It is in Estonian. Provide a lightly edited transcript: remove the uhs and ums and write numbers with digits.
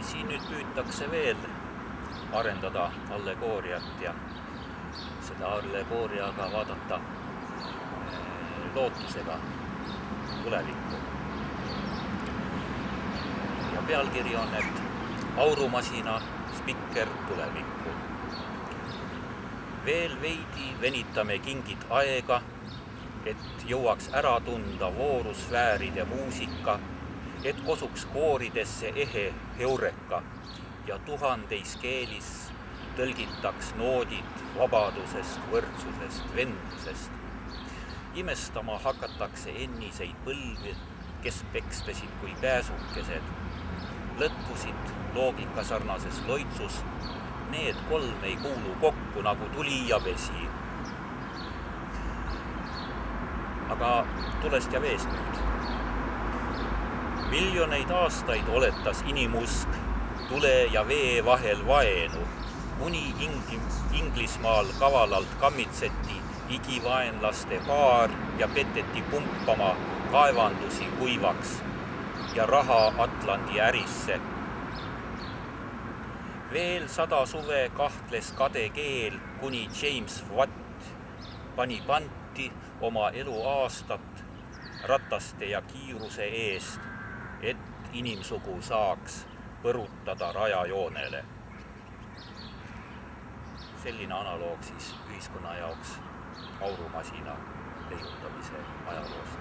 siin nüüd püütakse veel arendada allegooriat ja seda allegooriaga vaadata lootusega tulevikku. Ja pealkiri on, et aurumasina spikker tulevikku. Veel veidi venitame kingid aega, et jõuaks ära tunda voorusfääride muusika, et kosuks kooridesse ehe heureka ja 1000 keelis tõlgitaks noodid vabadusest, võrdsusest, vendusest. Imestama hakatakse enniseid põlvi, kes pekstesid kui pääsukesed, lõtvusid loogikasarnases loitsus, need 3 ei kuulu kokku nagu tuli ja vesi. Aga tulest ja veest nüüd. Miljoneid aastaid oletas inimusk tule ja vee vahel vaenu, kuni Inglismaal kavalalt kammitseti igivaenlaste paar ja peteti pumpama kaevandusi kuivaks ja raha Atlandi ärisse. Veel 100 suve kahtles kade keel, kuni James Watt pani panti oma eluaastat rataste ja kiiruse eest, et inimsugu saaks põrutada rajajoonele. Selline analoog siis ühiskonna jaoks aurumasina leiutamise ajaloost.